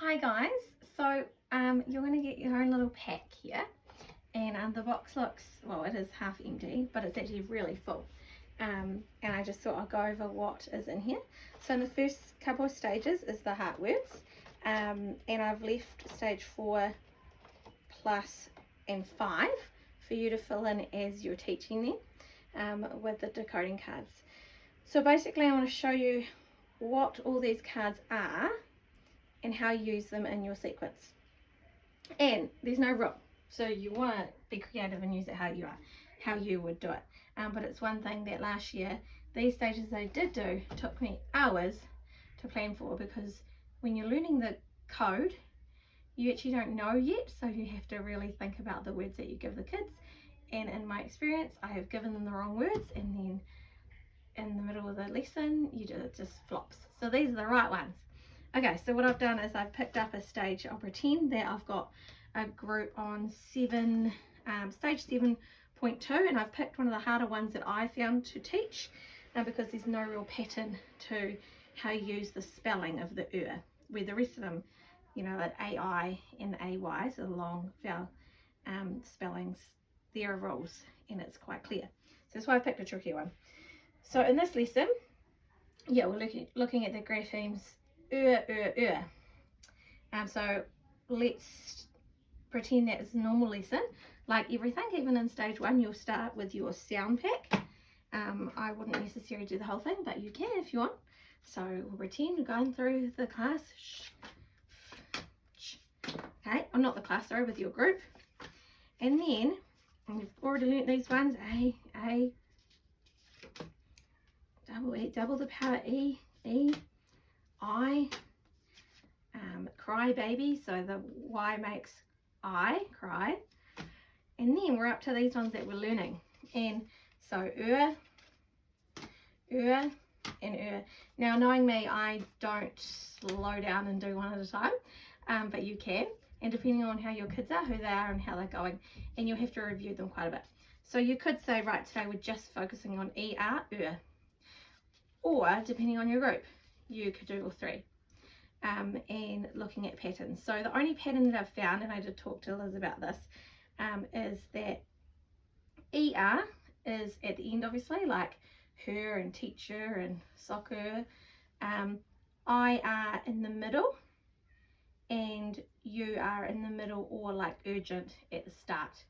Hi guys, so you're going to get your own little pack here, and the box looks, well, it is half empty, but it's actually really full, and I just thought I'll go over what is in here. So in the first couple of stages is the heart words, and I've left stage 4 plus and 5 for you to fill in as you're teaching them with the decoding cards. So basically I want to show you what all these cards are and how you use them in your sequence. And there's no rule, so you want to be creative and use it how you would do it. But it's one thing that last year, these stages I did do took me hours to plan for, because when you're learning the code, you actually don't know yet, so you have to really think about the words that you give the kids. And in my experience, I have given them the wrong words, and then in the middle of the lesson, it just flops. So these are the right ones. Okay, so what I've done is I've picked up a stage. I'll pretend that I've got a group on stage 7.2, and I've picked one of the harder ones that I found to teach, because there's no real pattern to how you use the spelling of the where the rest of them, you know, like AI and AY, so the long vowel spellings, there are rules and it's quite clear. So that's why I picked a tricky one. So in this lesson, yeah, we're looking at the graphemes so let's pretend that it's a normal lesson. Like everything, even in stage 1, you'll start with your sound pack. I wouldn't necessarily do the whole thing, but you can if you want. So we'll pretend we're going through the class. Okay, or not the class, sorry, with your group. And then, you've already learnt these ones, A, double E, double the power E, I, cry baby, so the Y makes I, cry. And then we're up to these ones that we're learning. And so and Now knowing me, I don't slow down and do one at a time, but you can. And depending on how your kids are, who they are and how they're going, and you'll have to review them quite a bit. So you could say, right, today we're just focusing on ER, or depending on your group, you could do all 3. And looking at patterns. So the only pattern that I've found, and I did talk to Liz about this, is that ER is at the end, obviously, like her and teacher and soccer. I are in the middle, and you are in the middle, or like urgent at the start.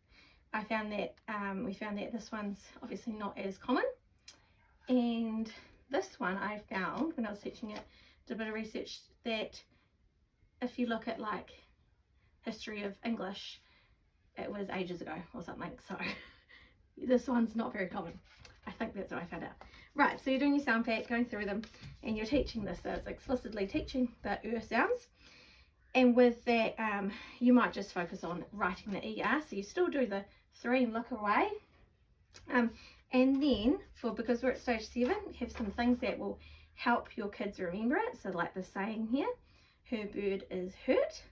I found that we found that this one's obviously not as common, and this one I found when I was teaching it, did a bit of research, that if you look at like history of English, it was ages ago or something, so this one's not very common. I think that's what I found out. Right, so you're doing your sound pack, going through them, and you're teaching this, so it's explicitly teaching the sounds. And with that, you might just focus on writing the ER, so you still do the 3 and look away. And then, because we're at stage 7, have some things that will help your kids remember it. So like the saying here, her bird is hurt.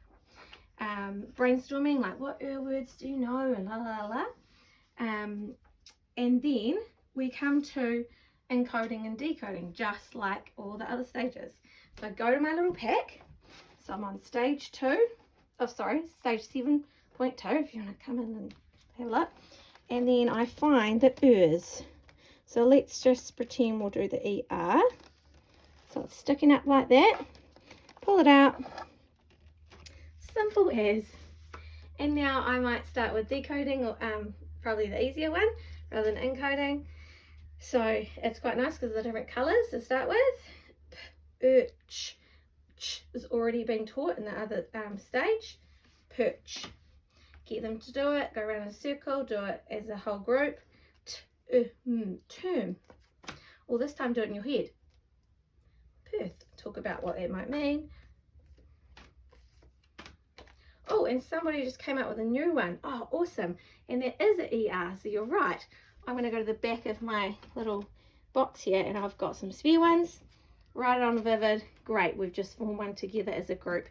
Brainstorming, like what words do you know, and la la la. And then we come to encoding and decoding, just like all the other stages. So I go to my little pack. So I'm on stage 2, stage 7.2, if you want to come in and have a look. And then I find the ers. So let's just pretend we'll do the ER. So it's sticking up like that. Pull it out. Simple as. And now I might start with decoding, or probably the easier one, rather than encoding. So it's quite nice because of the different colours to start with. Ch is already being taught in the other stage. Perch. Get them to do it. Go around in a circle. Do it as a whole group. Term. Or this time do it in your head. Perth. Talk about what that might mean. Oh, and somebody just came up with a new one. Oh, awesome. And that is an ER, so you're right. I'm going to go to the back of my little box here, and I've got some spare ones. Write it on Vivid. Great, we've just formed one together as a group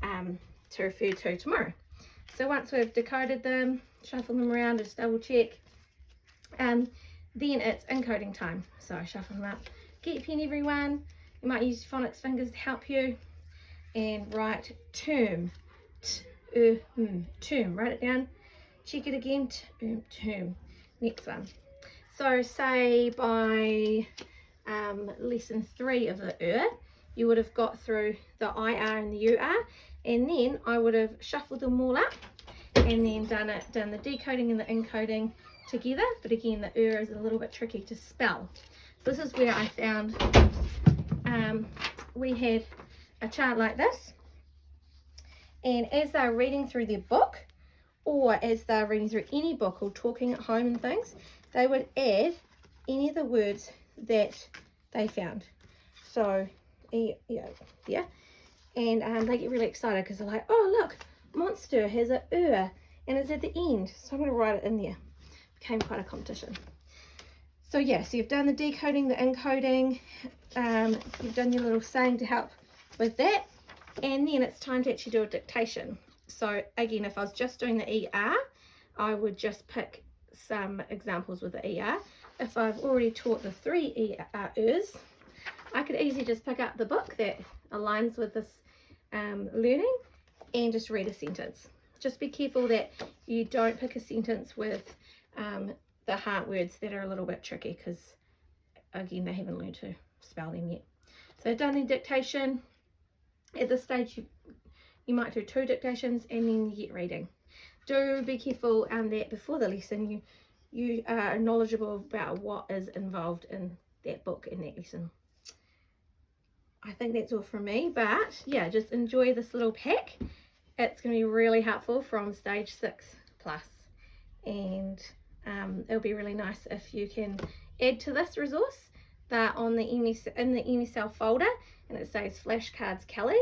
to refer to tomorrow. So once we've decoded them, shuffle them around, just double check. Then it's encoding time. So I shuffle them up. Get your pen, everyone. You might use your phonics fingers to help you. and write term. Term. Write it down. Check it again. Term. Next one. So say by lesson 3 of the you would have got through the IR and the UR, and then I would have shuffled them all up and then done the decoding and the encoding together. But again, the is a little bit tricky to spell. This is where I found we had a chart like this, and as they're reading through their book, or as they're reading through any book or talking at home and things, they would add any of the words that they found. So yeah, and they get really excited because they're like, oh look, monster has a and it's at the end, so I'm going to write it in there. Became quite a competition. So yeah, so you've done the decoding, the encoding, you've done your little saying to help with that, and then it's time to actually do a dictation. So again, if I was just doing the ER, I would just pick some examples with the ER. If I've already taught the 3 ERs, I could easily just pick up the book that aligns with this learning and just read a sentence. Just be careful that you don't pick a sentence with the heart words that are a little bit tricky, because again, they haven't learned to spell them yet. So done the dictation. At this stage, you might do 2 dictations and then you get reading. Do be careful that before the lesson you are knowledgeable about what is involved in that book and that lesson. I think that's all from me, but yeah, just enjoy this little pack. It's going to be really helpful from stage 6 plus, and it'll be really nice if you can add to this resource. They're on the in the EMSL folder, and it says Flashcards Kelly,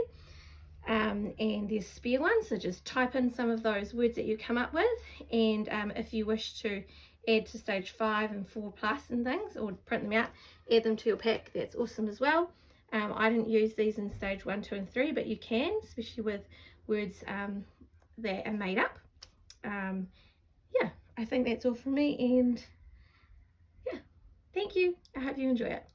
and there's spare ones, so just type in some of those words that you come up with, and if you wish to add to stage 5 and 4 plus and things, or print them out, add them to your pack, that's awesome as well. I didn't use these in stage 1, 2 and 3, but you can, especially with words that are made up. Yeah, I think that's all from me, and yeah, thank you. I hope you enjoy it.